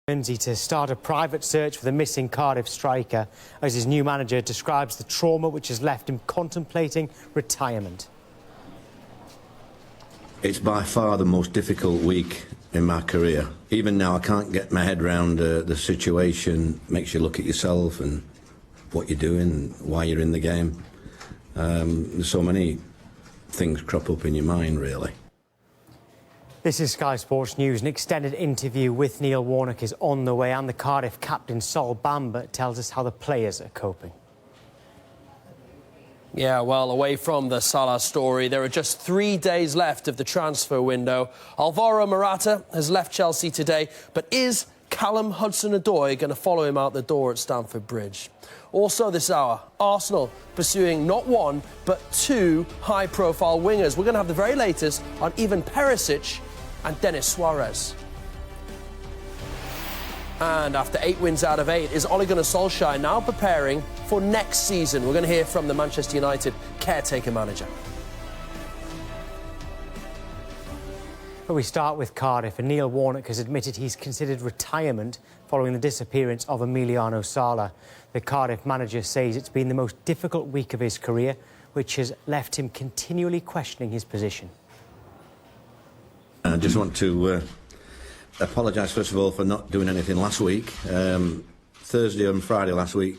Guernsey to start a private search for the missing Cardiff striker as his new manager describes the trauma which has left him contemplating retirement. It's by far the most difficult week in my career. Even now I can't get my head around the situation. Makes you look at yourself and what you're doing and why you're in the game. There's so many things crop up in your mind, really. This is Sky Sports News. An extended interview with Neil Warnock is on the way, and the Cardiff captain Sol Bamba tells us how the players are coping. Yeah, well, away from the Salah story, there are just 3 days left of the transfer window. Alvaro Morata has left Chelsea today, but is Callum Hudson-Odoi going to follow him out the door at Stamford Bridge? Also this hour, Arsenal pursuing not one, but two high-profile wingers. We're going to have the very latest on Ivan Perisic and Denis Suarez. And after 8 wins out of 8, is Ole Gunnar Solskjaer now preparing for next season? We're going to hear from the Manchester United caretaker manager. But we start with Cardiff, and Neil Warnock has admitted he's considered retirement following the disappearance of Emiliano Sala. The Cardiff manager says it's been the most difficult week of his career, which has left him continually questioning his position. I just want to apologise, first of all, for not doing anything last week. Thursday and Friday last week,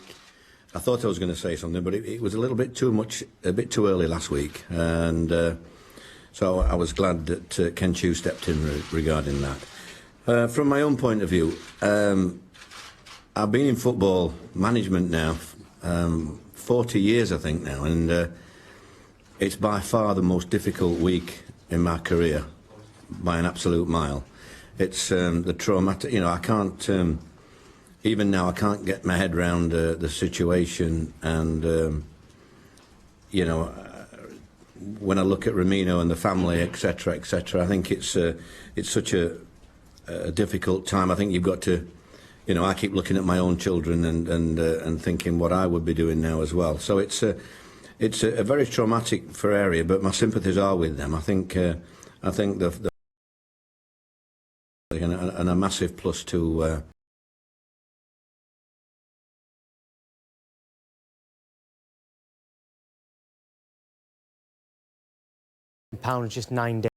I thought I was going to say something, but it was a little bit too much, a bit too early last week. And so I was glad that Ken Choo stepped in regarding that. From my own point of view, I've been in football management now 40 years, I think now, and it's by far the most difficult week in my career, by an absolute mile. It's the traumatic, you know, I can't, even now I can't get my head around the situation, and, you know, when I look at Ramino and the family, etc., etc., I think it's such a difficult time. I think you've got to, you know, I keep looking at my own children and thinking what I would be doing now as well. So it's a very traumatic for area, but my sympathies are with them. I think the and a massive plus to Pound just 9 days.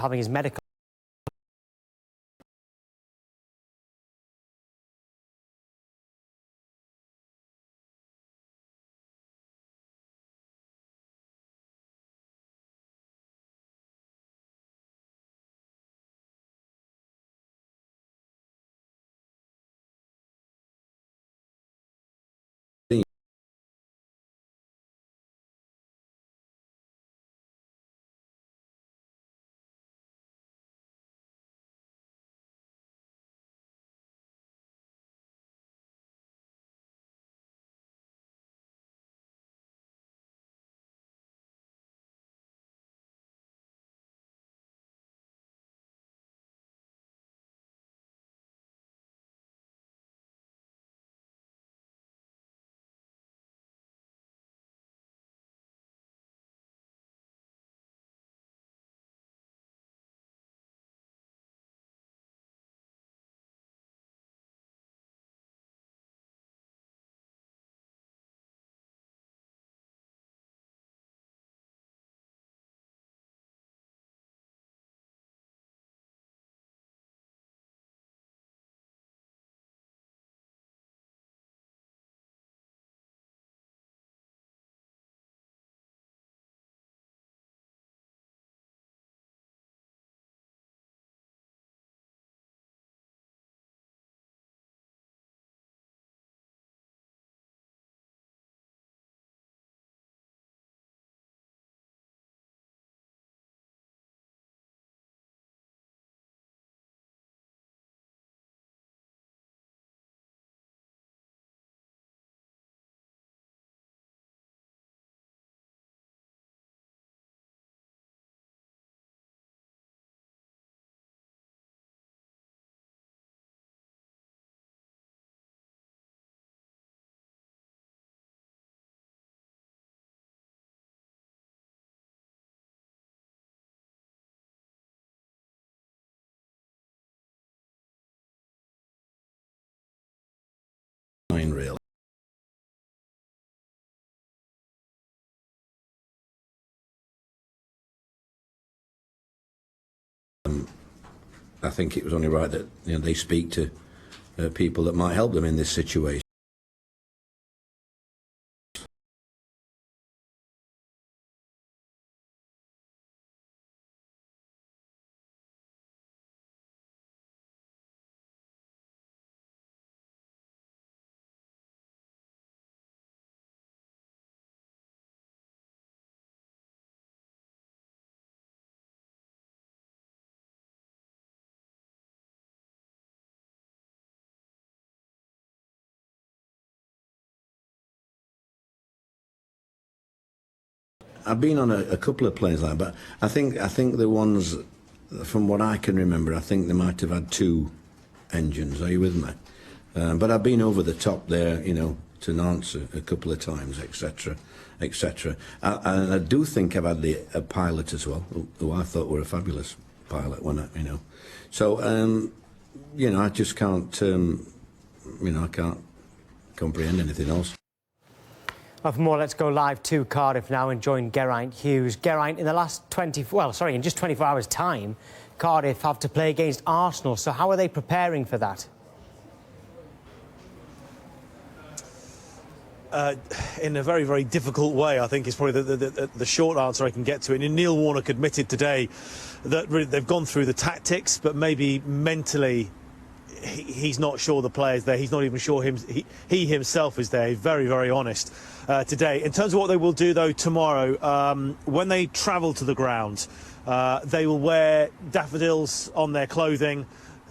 Having his medical I think it was only right that they speak to people that might help them in this situation. I've been on a couple of planes like that, but I think the ones, from what I can remember, I think they might have had 2 engines. Are you with me? But I've been over the top there, to Nantes a couple of times, etc., etc. And I do think I've had a pilot as well, who I thought were a fabulous pilot So, I just can't, I can't comprehend anything else. Well, for more, let's go live to Cardiff now and join Geraint Hughes. Geraint, in in just 24 hours' time, Cardiff have to play against Arsenal. So how are they preparing for that? In a very, very difficult way, I think, is probably the short answer I can get to it. And Neil Warnock admitted today that really they've gone through the tactics, but maybe mentally he's not sure the player's there. He's not even sure he himself is there. He's very, very honest today. In terms of what they will do, though, tomorrow, when they travel to the ground, they will wear daffodils on their clothing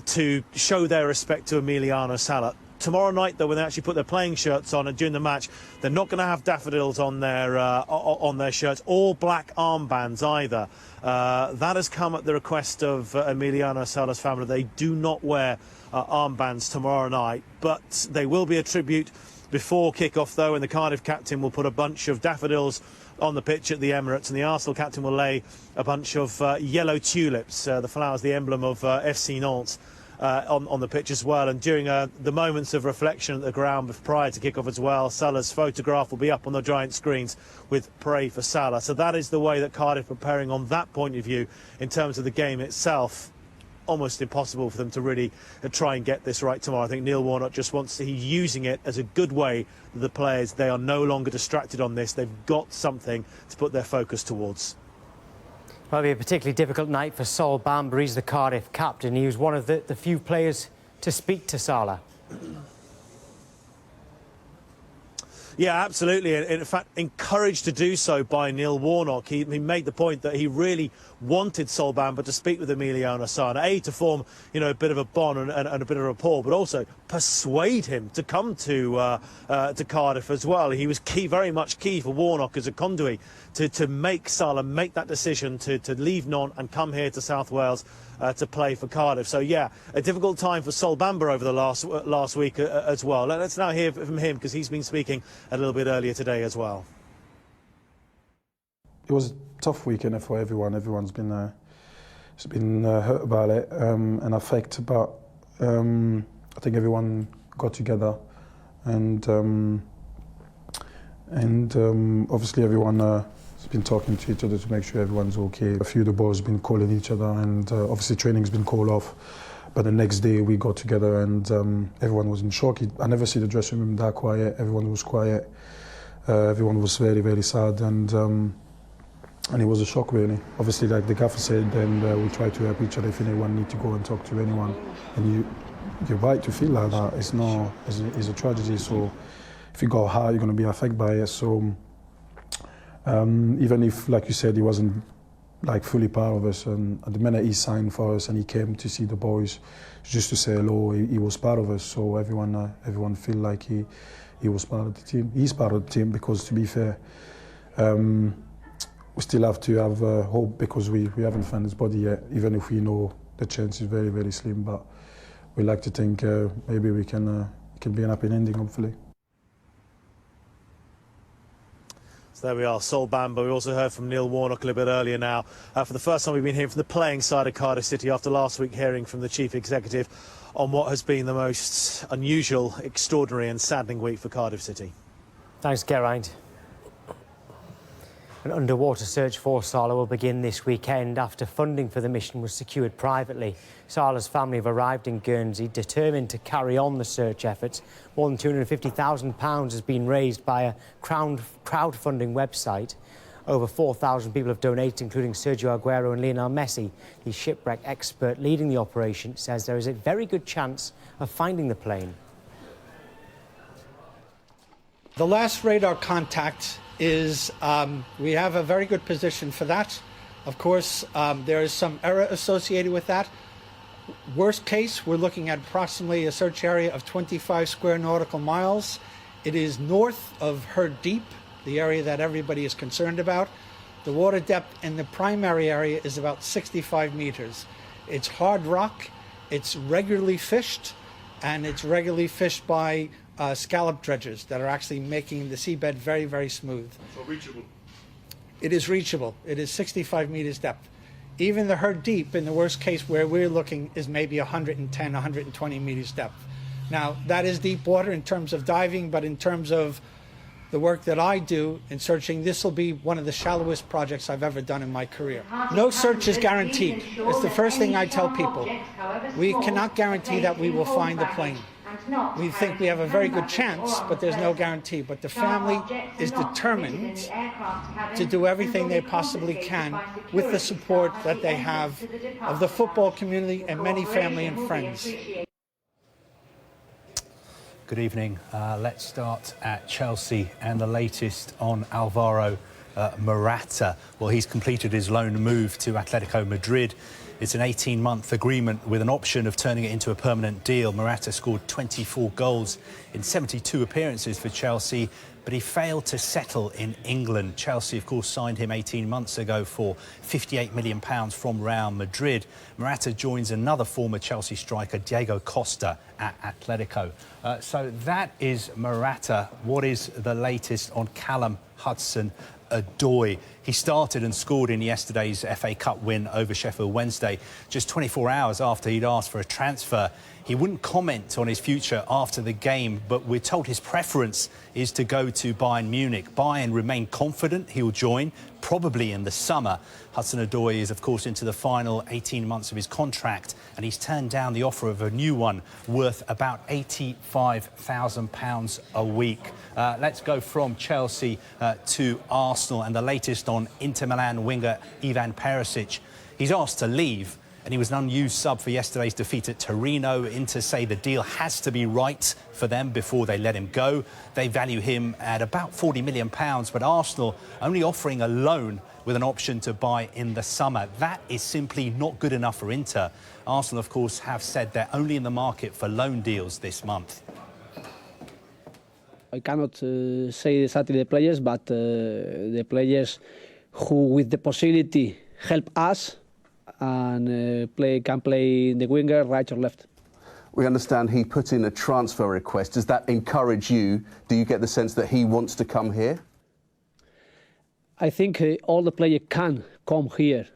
to show their respect to Emiliano Sala. Tomorrow night, though, when they actually put their playing shirts on and during the match, they're not going to have daffodils on their shirts or black armbands either. That has come at the request of Emiliano Sala's family. They do not wear armbands tomorrow night, but they will be a tribute before kick-off, though, and the Cardiff captain will put a bunch of daffodils on the pitch at the Emirates, and the Arsenal captain will lay a bunch of yellow tulips, the flowers, the emblem of FC Nantes, on the pitch as well. And during the moments of reflection at the ground prior to kick-off as well, Salah's photograph will be up on the giant screens with "Pray for Salah." So that is the way that Cardiff are preparing on that point of view. In terms of the game itself, almost impossible for them to really try and get this right tomorrow. I think Neil Warnock just wants to, he's using it as a good way that the players, they are no longer distracted on this. They've got something to put their focus towards. Well, it'll be a particularly difficult night for Sol Bamba. He's the Cardiff captain. He was one of the few players to speak to Salah. Yeah, absolutely. And in fact, encouraged to do so by Neil Warnock. He made the point that he really wanted Sol Bamba to speak with Emiliano Sala, to form, a bit of a bond and a bit of rapport, but also persuade him to come to Cardiff as well. He was very much key for Warnock as a conduit to make Salah make that decision to leave Nantes and come here to South Wales to play for Cardiff. So yeah, a difficult time for Sol Bamba over the last week as well. Let's now hear from him, because he's been speaking a little bit earlier today as well. It was a tough weekend for everyone. Everyone's been hurt about it and affected, but I think everyone got together and obviously everyone has been talking to each other to make sure everyone's okay. A few of the boys have been calling each other, and obviously training's been called off. But the next day we got together and everyone was in shock. I never see the dressing room that quiet. Everyone was quiet. Everyone was very, very sad, and it was a shock, really. Obviously, like the gaffer said, then we try to help each other if anyone need to go and talk to anyone. And you're right to feel like that. It's a tragedy. So if you go hard, you're going to be affected by it. So even if, like you said, he wasn't fully part of us, and at the minute he signed for us and he came to see the boys just to say hello, he was part of us. So everyone feel like he was part of the team. He's part of the team, because to be fair, we still have to have hope, because we haven't found his body yet, even if we know the chance is very, very slim. But we like to think maybe it can be an happy ending, hopefully. So there we are, Sol Bamba. We also heard from Neil Warnock a little bit earlier now. For the first time we've been hearing from the playing side of Cardiff City after last week hearing from the chief executive on what has been the most unusual, extraordinary and saddening week for Cardiff City. Thanks, Geraint. An underwater search for Salah will begin this weekend after funding for the mission was secured privately. Salah's family have arrived in Guernsey determined to carry on the search efforts. More than £250,000 has been raised by a crowdfunding website. Over 4,000 people have donated, including Sergio Aguero and Lionel Messi. The shipwreck expert leading the operation says there is a very good chance of finding the plane. The last radar contact is, we have a very good position for that. Of course, there is some error associated with that. Worst case, we're looking at approximately a search area of 25 square nautical miles. It is north of Herd Deep, the area that everybody is concerned about. The water depth in the primary area is about 65 meters. It's hard rock, it's regularly fished, and it's regularly fished by scallop dredgers that are actually making the seabed very, very smooth. So reachable? It is reachable. It is 65 meters depth. Even the Herd Deep, in the worst case where we're looking, is maybe 110, 120 meters depth. Now, that is deep water in terms of diving, but in terms of the work that I do in searching, this will be one of the shallowest projects I've ever done in my career. No search is guaranteed. It's the first thing I tell people. We cannot guarantee that we will find the plane. We think we have a very good chance, but there's no guarantee. But the family is determined to do everything they possibly can with the support that they have of the football community and many family and friends. Good evening. Let's start at Chelsea and the latest on Alvaro Morata. Well, he's completed his loan move to Atletico Madrid. It's an 18-month agreement with an option of turning it into a permanent deal. Morata scored 24 goals in 72 appearances for Chelsea, but he failed to settle in England. Chelsea, of course, signed him 18 months ago for £58 million from Real Madrid. Morata joins another former Chelsea striker, Diego Costa, at Atletico. So that is Morata. What is the latest on Callum Hudson-Odoi? He started and scored in yesterday's FA Cup win over Sheffield Wednesday, just 24 hours after he'd asked for a transfer. He wouldn't comment on his future after the game, but we're told his preference is to go to Bayern Munich. Bayern remain confident he'll join, probably in the summer. Hudson-Odoi is, of course, into the final 18 months of his contract, and he's turned down the offer of a new one worth about £85,000 a week. Let's go from Chelsea to Arsenal and the latest on Inter Milan winger Ivan Perisic. He's asked to leave, and he was an unused sub for yesterday's defeat at Torino. Inter say the deal has to be right for them before they let him go. They value him at about £40 million, but Arsenal only offering a loan with an option to buy in the summer. That is simply not good enough for Inter. Arsenal, of course, have said they're only in the market for loan deals this month. I cannot say exactly the players, but the players who, with the possibility, help us and can play in the winger, right or left. We understand he put in a transfer request. Does that encourage you? Do you get the sense that he wants to come here? I think all the players can come here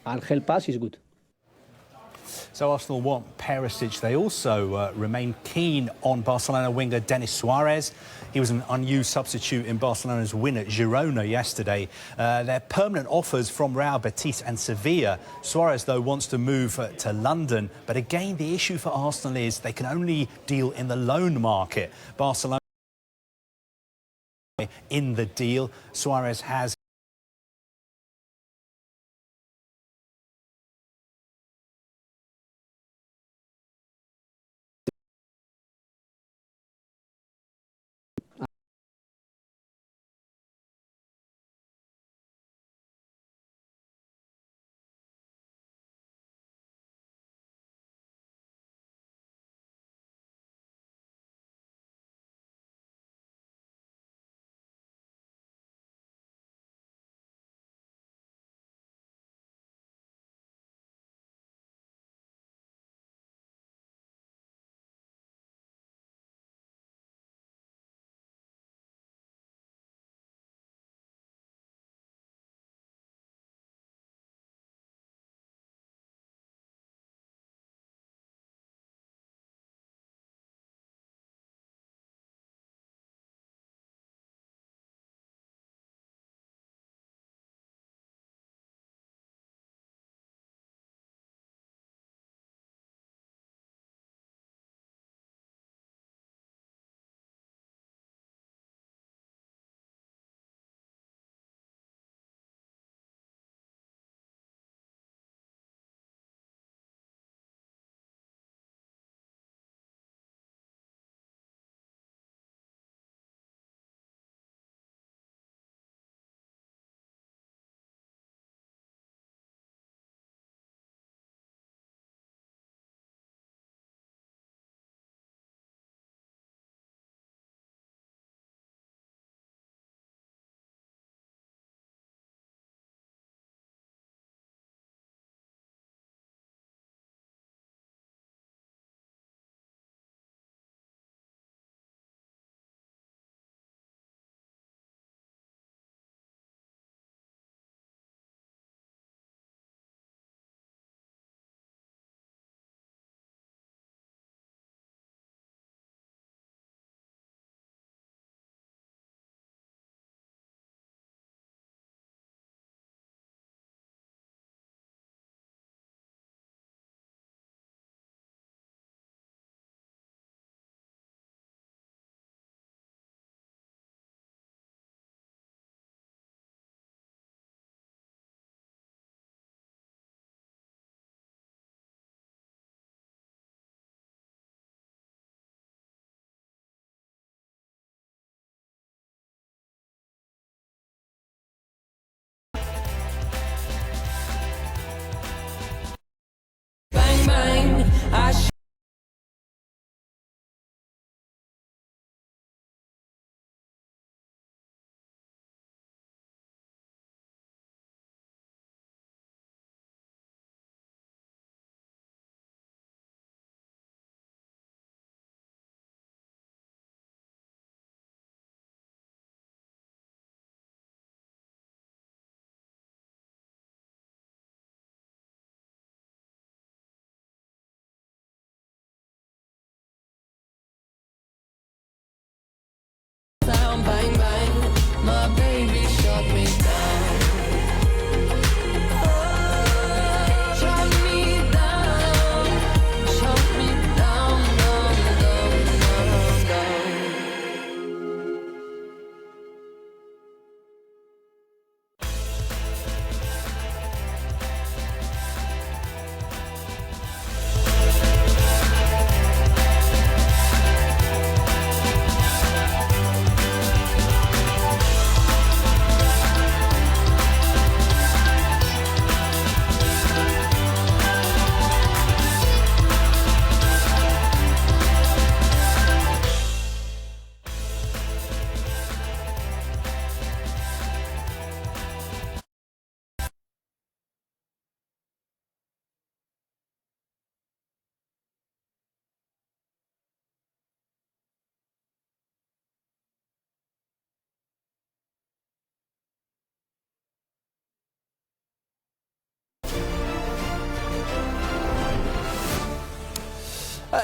and help us is good. So Arsenal want Perisic. They also remain keen on Barcelona winger Denis Suarez. He was an unused substitute in Barcelona's win at Girona yesterday. They're permanent offers from Real Betis and Sevilla. Suarez, though, wants to move to London. But again, the issue for Arsenal is they can only deal in the loan market. Barcelona in the deal. Suarez has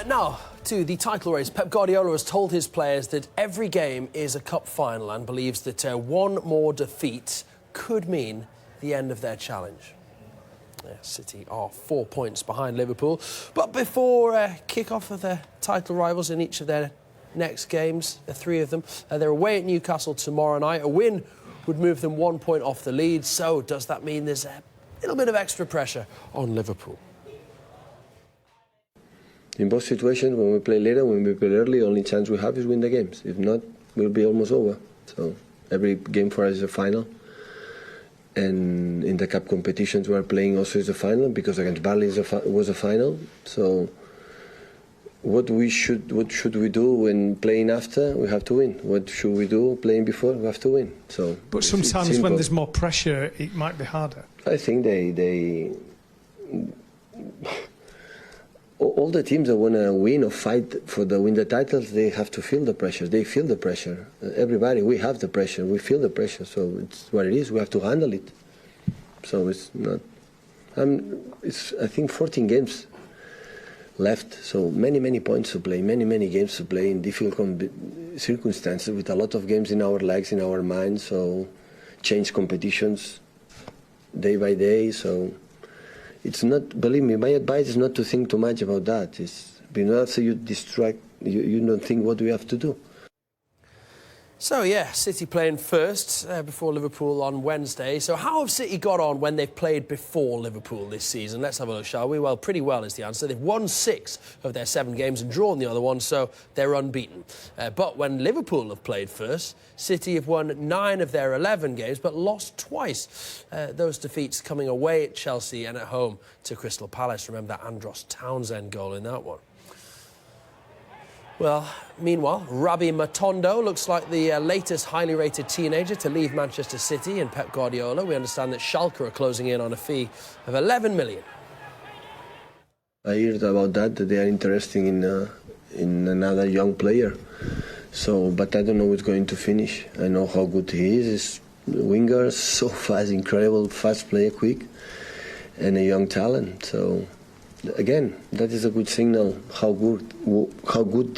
Now, to the title race. Pep Guardiola has told his players that every game is a cup final and believes that one more defeat could mean the end of their challenge. City are 4 points behind Liverpool. But before kick-off of their title rivals in each of their next games, the three of them, they're away at Newcastle tomorrow night. A win would move them 1 point off the lead. So does that mean there's a little bit of extra pressure on Liverpool? In both situations, when we play later, when we play early, the only chance we have is win the games. If not, we'll be almost over. So every game for us is a final. And in the cup competitions, we are playing also as a final, because against Burnley was a final. So what should we do when playing after? We have to win. What should we do playing before? We have to win. So, but sometimes when there's more pressure, it might be harder. I think they all the teams that want to win or fight for win the titles, they have to feel the pressure. They feel the pressure. Everybody, we have the pressure. We feel the pressure. So it's what it is. We have to handle it. So it's not. It's I think 14 games left. So many points to play. Many games to play in difficult circumstances, with a lot of games in our legs, in our minds. So change competitions day by day. So. It's not, believe me, my advice is not to think too much about that. It's not so you distract, you don't think what we have to do. So, yeah, City playing first before Liverpool on Wednesday. So how have City got on when they've played before Liverpool this season? Let's have a look, shall we? Well, pretty well is the answer. They've won 6 of their 7 games and drawn the other one, so they're unbeaten. But when Liverpool have played first, City have won 9 of their 11 games, but lost twice. Those defeats coming away at Chelsea and at home to Crystal Palace. Remember that Andros Townsend goal in that one. Well, meanwhile, Rabi Matondo looks like the latest highly rated teenager to leave Manchester City and Pep Guardiola. We understand that Schalke are closing in on a fee of 11 million. I heard about that they are interested in another young player. So, but I don't know who's going to finish. I know how good he is. He's a winger, so fast, incredible, fast player, quick, and a young talent. So. Again, that is a good signal how good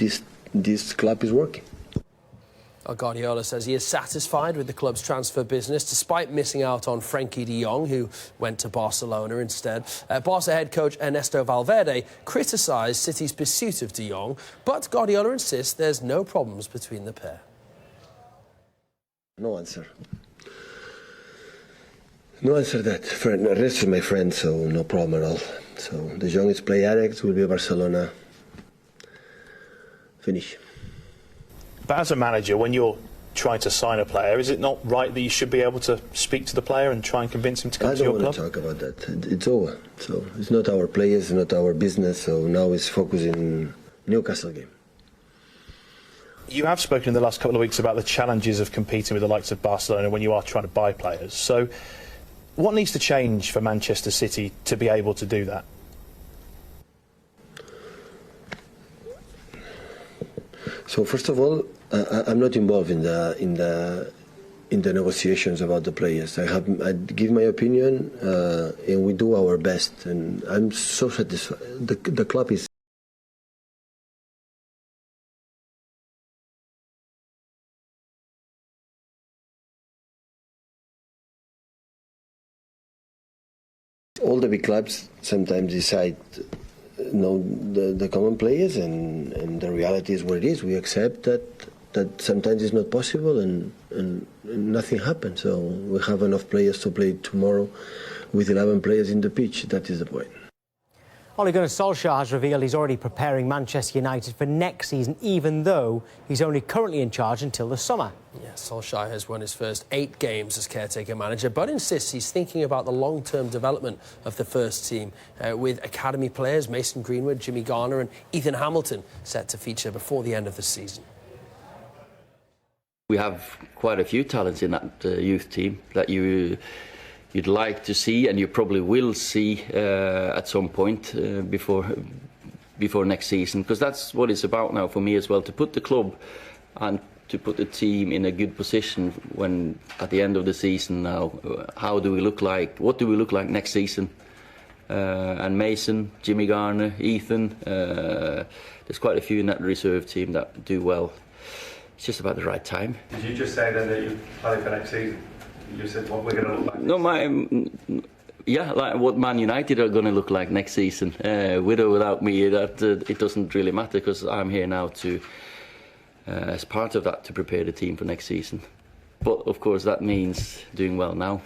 this club is working. Guardiola says he is satisfied with the club's transfer business, despite missing out on Frenkie de Jong, who went to Barcelona instead. Barca head coach Ernesto Valverde criticised City's pursuit of de Jong, but Guardiola insists there's no problems between the pair. No answer. No answer that. The rest is my friend, so no problem at all. So De Jong is play Ajax, will be Barcelona. Finish. But as a manager, when you're trying to sign a player, is it not right that you should be able to speak to the player and try and convince him to come to your club? I don't want to talk about that. It's over. So it's not our players, it's not our business. So now it's focusing Newcastle game. You have spoken in the last couple of weeks about the challenges of competing with the likes of Barcelona when you are trying to buy players. So what needs to change for Manchester City to be able to do that? So first of all, I'm not involved in the negotiations about the players. I give my opinion, and we do our best. And I'm so satisfied. The club is. All the big clubs sometimes decide, the common players, and the reality is what it is. We accept that sometimes it's not possible, and nothing happens. So we have enough players to play tomorrow with 11 players in the pitch. That is the point. Ole Gunnar Solskjaer has revealed he's already preparing Manchester United for next season, even though he's only currently in charge until the summer. Yeah, Solskjaer has won his first 8 games as caretaker manager, but insists he's thinking about the long-term development of the first team, with academy players Mason Greenwood, Jimmy Garner and Ethan Hamilton set to feature before the end of the season. We have quite a few talents in that youth team that you'd like to see, and you probably will see at some point before next season, because that's what it's about now for me as well, to put the club and to put the team in a good position when at the end of the season now, how do we look like, what do we look like next season, and Mason, Jimmy Garner, Ethan. There's quite a few in that reserve team that do well. It's just about the right time. Did you just say then that you're planning for next season? You just said what we're going to look like. No, yeah, like what Man United are going to look like next season. With or without me, that it doesn't really matter, because I'm here now to, as part of that, to prepare the team for next season. But of course, that means doing well now.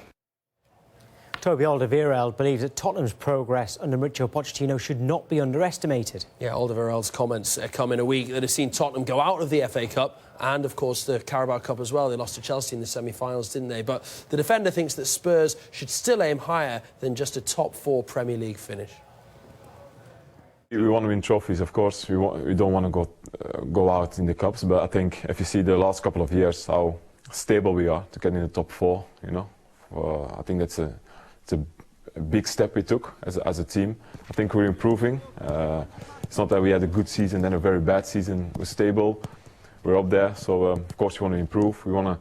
Toby Alderweireld believes that Tottenham's progress under Mauricio Pochettino should not be underestimated. Yeah, Alderweireld's comments come in a week that has seen Tottenham go out of the FA Cup and, of course, the Carabao Cup as well. They lost to Chelsea in the semi-finals, didn't they? But the defender thinks that Spurs should still aim higher than just a top-4 Premier League finish. We want to win trophies, of course. We don't want to go out in the cups, but I think if you see the last couple of years how stable we are to get in the top 4, you know, I think it's a big step we took as a team. I think we're improving. It's not that we had a good season then a very bad season. We're stable. We're up there. So of course we want to improve. We want to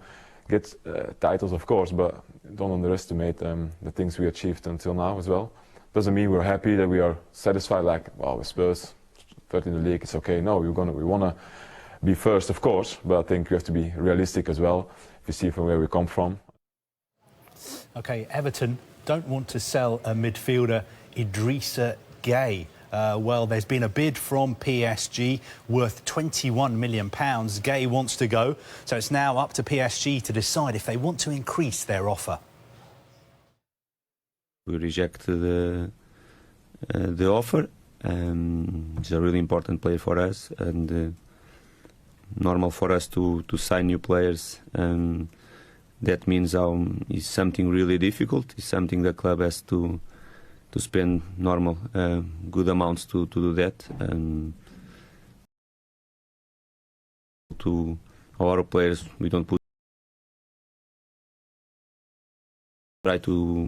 get titles, of course, but don't underestimate the things we achieved until now as well. Doesn't mean we're happy that we are satisfied. Like, wow, with Spurs, third in the league, it's okay. No, we want to be first, of course, but I think we have to be realistic as well. If you see from where we come from. OK, Everton don't want to sell a midfielder, Idrissa Gueye. Well, there's been a bid from PSG worth £21 million. Gueye wants to go, so it's now up to PSG to decide if they want to increase their offer. We reject the offer. He's a really important player for us, and normal for us to sign new players. That means it's something really difficult. It's something the club has to spend normal good amounts to do that. And to our players, we don't try to.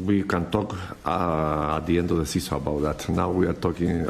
We can talk at the end of the season about that. Now we are talking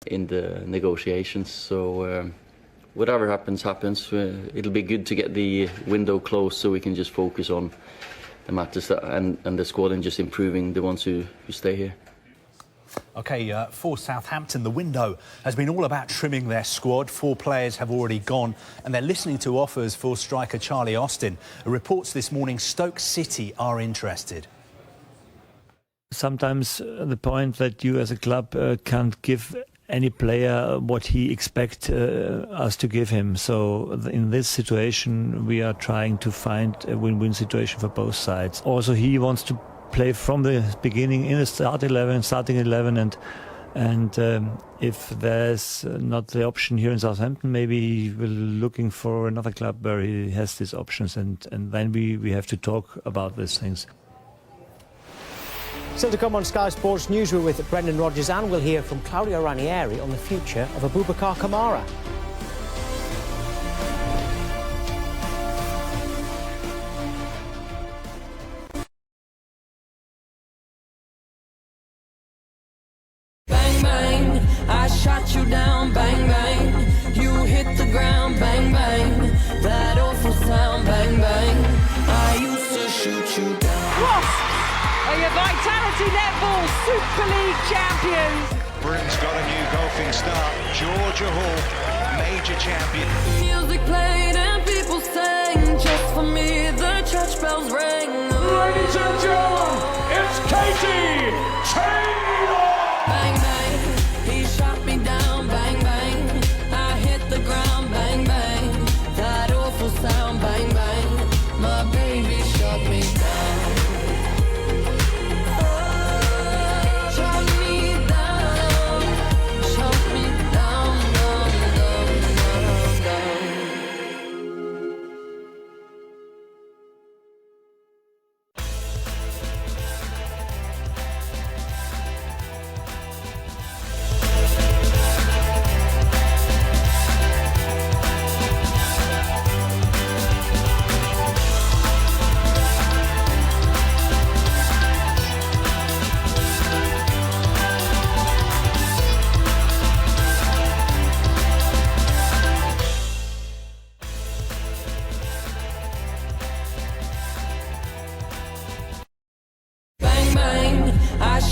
in the negotiations. So whatever happens, happens. It'll be good to get the window closed so we can just focus on the matters and the squad and just improving the ones who stay here. OK, for Southampton, the window has been all about trimming their squad. 4 players have already gone, and they're listening to offers for striker Charlie Austin. Reports this morning Stoke City are interested. Sometimes the point that you as a club can't give any player what he expects us to give him. So in this situation, we are trying to find a win-win situation for both sides. Also, he wants to play from the beginning in a starting 11, and if there's not the option here in Southampton, maybe he will looking for another club where he has these options, and then we have to talk about these things. Still to come on Sky Sports News, we're with Brendan Rodgers, and we'll hear from Claudio Ranieri on the future of Abubakar Kamara. Bang, bang, I shot you down, bang, bang. You hit the ground, bang, bang. That awful sound, bang, bang. I used to shoot you down. Wasps are your Vitality Netball Super League champions. Britain's got a new golfing star, Georgia Hall, major champion. Music played and people sang, just for me the church bells rang. Ladies and gentlemen, it's Katie Taylor! Bang, bang, he shot me down, bang, bang. I hit the ground, bang, bang. That awful sound, bang, bang. My baby shot me down.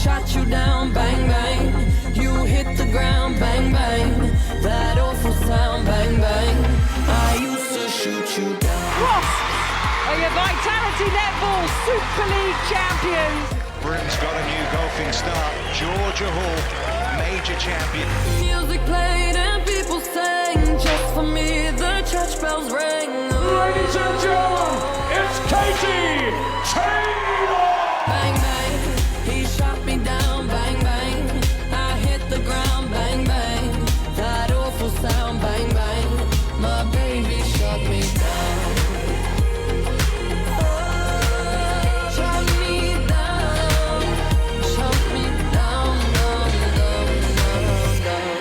Shot you down, bang, bang. You hit the ground, bang, bang. That awful sound, bang, bang. I used to shoot you down. Wasps are your Vitality Netball Super League champions. Britain's got a new golfing star, Georgia Hall, major champion. Music played and people sang, just for me the church bells rang. Ladies and gentlemen, it's Katie Taylor! Bang, bang, he shot me down, bang, bang. I hit the ground, bang, bang. That awful sound, bang, bang. My baby shot me down. Shot me down, shot me down, down, down, down.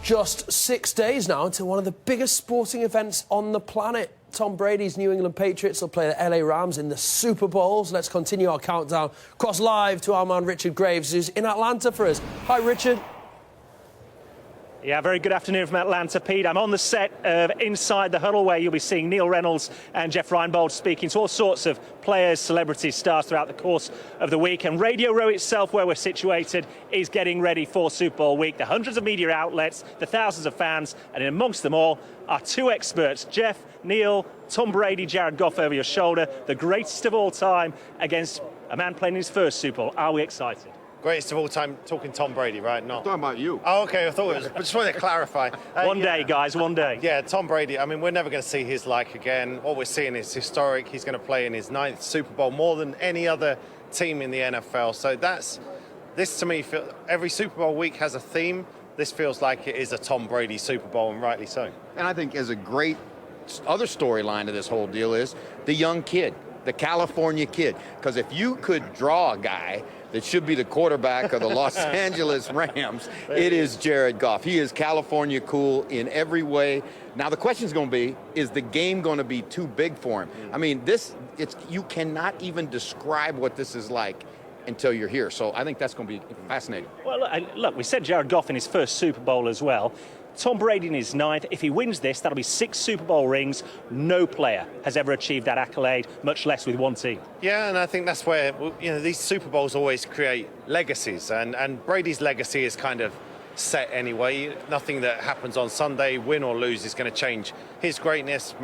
Just 6 days now until one of the biggest sporting events on the planet. Tom Brady's New England Patriots will play the LA Rams in the Super Bowls. Let's continue our countdown. Cross live to our man Richard Graves, who's in Atlanta for us. Hi, Richard. Yeah, very good afternoon from Atlanta, Pete. I'm on the set of Inside the Huddle, where you'll be seeing Neil Reynolds and Jeff Reinbold speaking to all sorts of players, celebrities, stars throughout the course of the week. And Radio Row itself, where we're situated, is getting ready for Super Bowl week. The hundreds of media outlets, the thousands of fans, and amongst them all are two experts, Jeff, Neil, Tom Brady, Jared Goff over your shoulder, the greatest of all time against a man playing his first Super Bowl. Are we excited? Greatest of all time, talking Tom Brady, right? Not I'm talking about you. Oh, okay. I thought it was. I just wanted to clarify. One day, guys. One day. Yeah, Tom Brady. I mean, we're never going to see his like again. What we're seeing is historic. He's going to play in his 9th Super Bowl, more than any other team in the NFL. So this to me, every Super Bowl week has a theme. This feels like it is a Tom Brady Super Bowl, and rightly so. And I think as a great other storyline to this whole deal is the young kid, the California kid. Because if you could draw a guy that should be the quarterback of the Los Angeles Rams, it is Jared Goff. He is California cool in every way. Now the question is going to be, is the game going to be too big for him? I mean, you cannot even describe what this is like until you're here. So I think that's going to be fascinating. Well, look, we said Jared Goff in his first Super Bowl as well. Tom Brady in his 9th. If he wins this, that'll be 6 Super Bowl rings. No player has ever achieved that accolade, much less with one team. Yeah, and I think that's where, these Super Bowls always create legacies, and Brady's legacy is kind of set anyway. Nothing that happens on Sunday, win or lose, is going to change his greatness.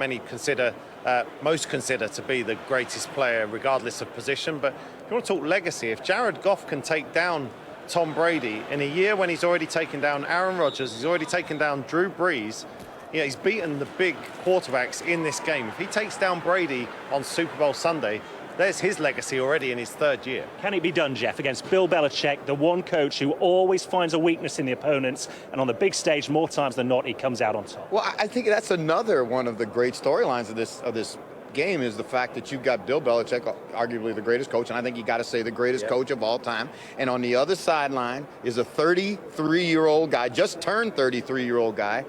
Most consider to be the greatest player regardless of position. But if you want to talk legacy, if Jared Goff can take down Tom Brady in a year when he's already taken down Aaron Rodgers, he's already taken down Drew Brees, he's beaten the big quarterbacks in this game. If he takes down Brady on Super Bowl Sunday, there's his legacy already in his 3rd year. Can it be done, Jeff, against Bill Belichick, the one coach who always finds a weakness in the opponents, and on the big stage, more times than not, he comes out on top? Well, I think that's another one of the great storylines of this game, is the fact that you've got Bill Belichick, arguably the greatest coach, and I think you got to say the greatest coach of all time. And on the other sideline is a 33-year-old guy, just turned 33-year-old guy.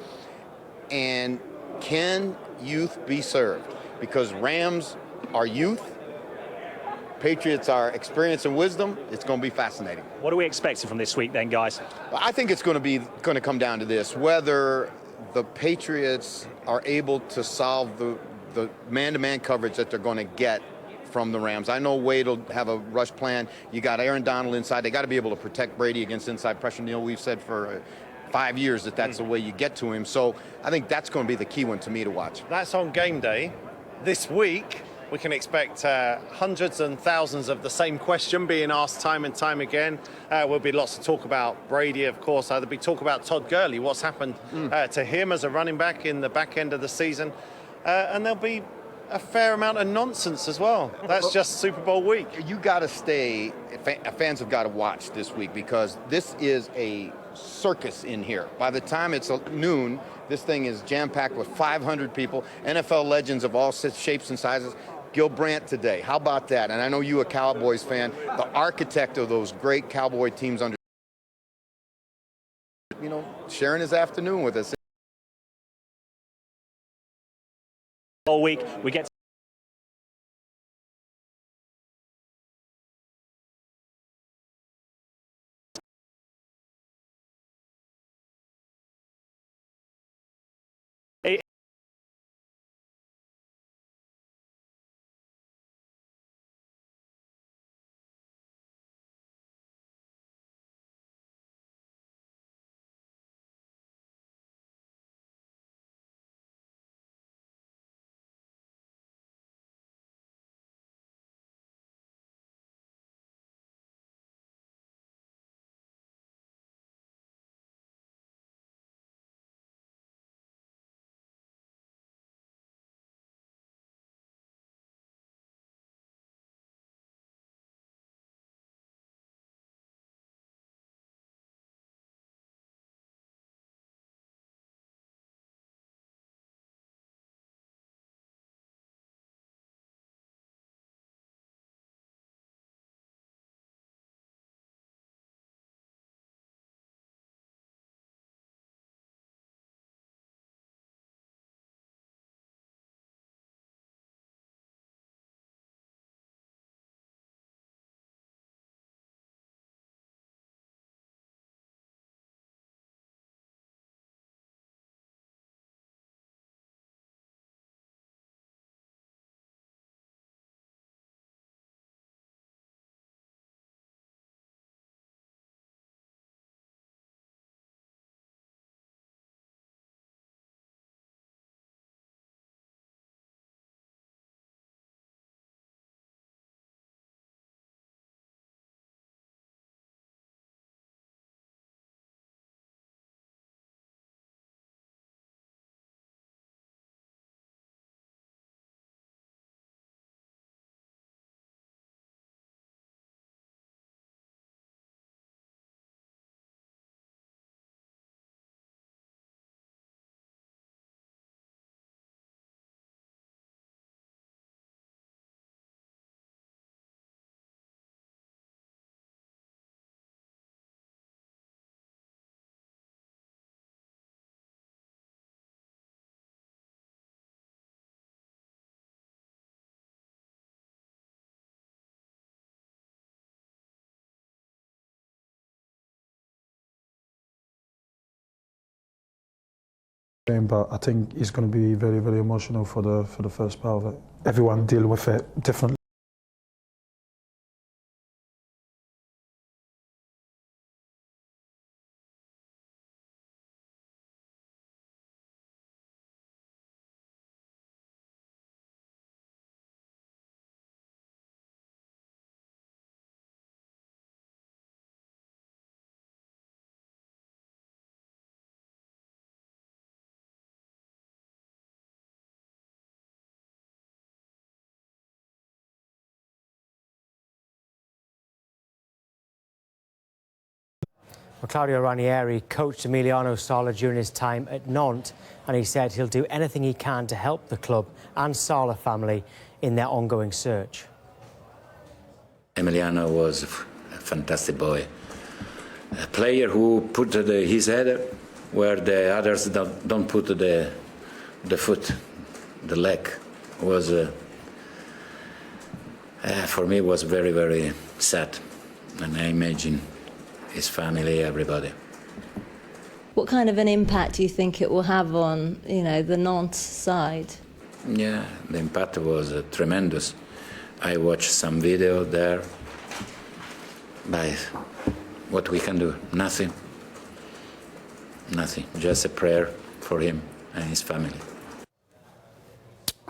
And can youth be served? Because Rams are youth, Patriots are experience and wisdom. It's going to be fascinating. What are we expecting from this week then, guys? I think it's going to come down to this: whether the Patriots are able to solve the man-to-man coverage that they're going to get from the Rams. I know Wade will have a rush plan. You got Aaron Donald inside. They got to be able to protect Brady against inside pressure. Neil, we've said for 5 years that's the way you get to him. So I think that's going to be the key one to me to watch. That's on game day. This week, we can expect hundreds and thousands of the same question being asked time and time again. Will be lots to talk about Brady, of course. There'll be talk about Todd Gurley, what's happened to him as a running back in the back end of the season. And there'll be a fair amount of nonsense as well. That's just Super Bowl week. You got to stay, fans have got to watch this week, because this is a circus in here. By the time it's noon, this thing is jam-packed with 500 people, NFL legends of all shapes and sizes. Gil Brandt today, how about that? And I know you a Cowboys fan, the architect of those great Cowboy teams under, sharing his afternoon with us. All week, we get But I think it's going to be very, very emotional for the first part of it. Everyone deal with it differently. Well, Claudio Ranieri coached Emiliano Sala during his time at Nantes, and he said he'll do anything he can to help the club and Sala family in their ongoing search. Emiliano was a fantastic boy, a player who put his head where the others don't put the foot, the leg. Was for me was very, very sad, and I imagine his family, everybody. What kind of an impact do you think it will have on, the Nantes side? Yeah, the impact was tremendous. I watched some video there, but what we can do? Nothing. Nothing. Just a prayer for him and his family.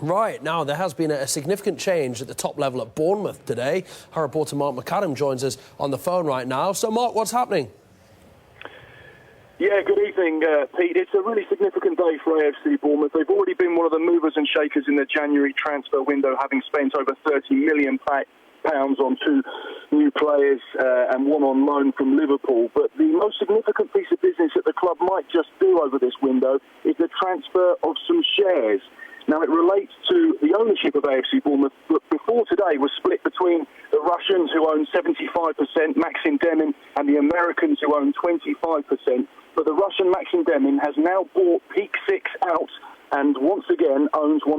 Right, now there has been a significant change at the top level at Bournemouth today. Our reporter Mark McAdam joins us on the phone right now. So, Mark, what's happening? Yeah, good evening, Pete. It's a really significant day for AFC Bournemouth. They've already been one of the movers and shakers in the January transfer window, having spent over £30 million on 2 new players and 1 on loan from Liverpool. But the most significant piece of business that the club might just do over this window is the transfer of some shares. Now, it relates to the ownership of AFC Bournemouth, but before today was split between the Russians, who own 75%, Maxim Demin, and the Americans, who own 25%. But the Russian Maxim Demin has now bought Peak Six out and once again owns 100%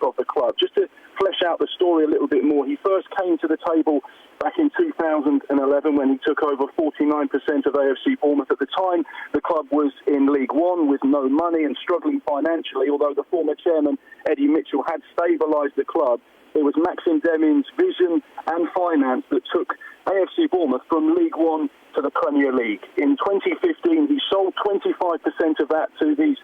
of the club. Just to flesh out the story a little bit more, he first came to the table back in 2011 when he took over 49% of AFC Bournemouth. At the time, the club was in League One with no money and struggling financially, although the former chairman, Eddie Mitchell, had stabilised the club. It was Maxim Demin's vision and finance that took AFC Bournemouth from League One to the Premier League. In 2015, he sold 25% of that to these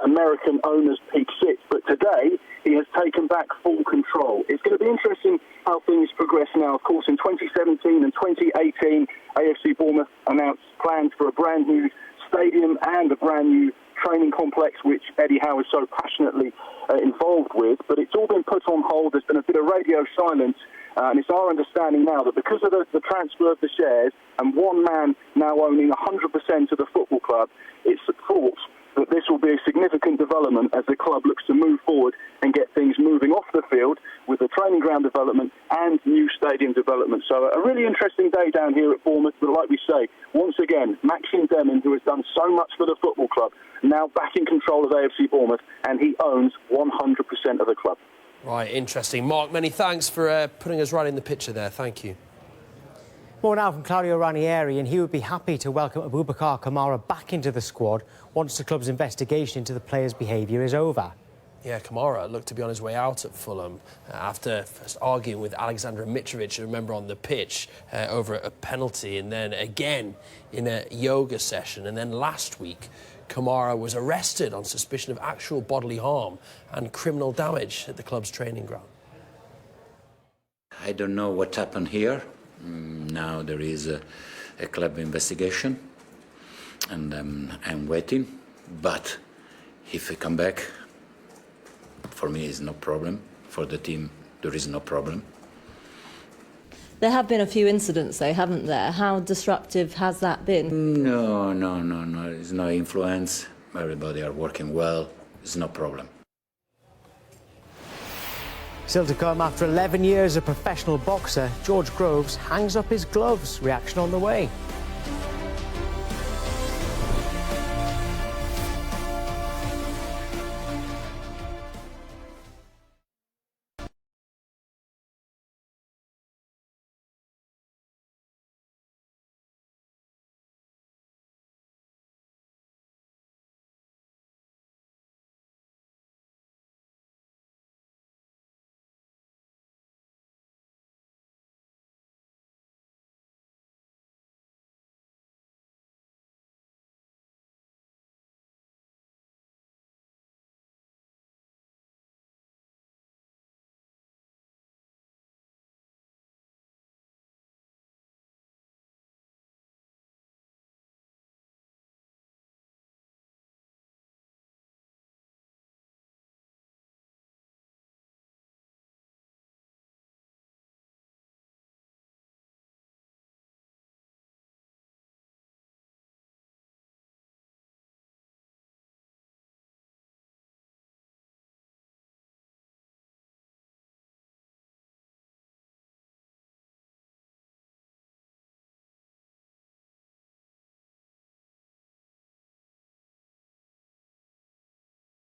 American owners, Peak Six, but today he has taken back full control. It's going to be interesting how things progress now. Of course, in 2017 and 2018, AFC Bournemouth announced plans for a brand new stadium and a brand new training complex, which Eddie Howe is so passionately involved with, but it's all been put on hold. There's been a bit of radio silence, and it's our understanding now that because of the transfer of the shares and one man now owning 100% of the football club, it's thought that this will be a significant development as the club looks to move forward and get things moving off the field with the training ground development and new stadium development. So a really interesting day down here at Bournemouth, but like we say, once again, Maxim Demin, who has done so much for the football club, now back in control of AFC Bournemouth, and he owns 100% of the club. Right, interesting. Mark, many thanks for putting us right in the picture there. Thank you. More now from Claudio Ranieri, and he would be happy to welcome Aboubakar Kamara back into the squad once the club's investigation into the player's behaviour is over. Yeah, Kamara looked to be on his way out at Fulham after first arguing with Alexander Mitrovic, remember, on the pitch over a penalty, and then again in a yoga session. And then last week, Kamara was arrested on suspicion of actual bodily harm and criminal damage at the club's training ground. I don't know what happened here. Now there is a club investigation, and I'm waiting. But if I come back, for me is no problem. For the team, there is no problem. There have been a few incidents, though, haven't there? How disruptive has that been? No. There's no influence. Everybody are working well. There's no problem. Still to come, after 11 years as a professional boxer, George Groves hangs up his gloves. Reaction on the way.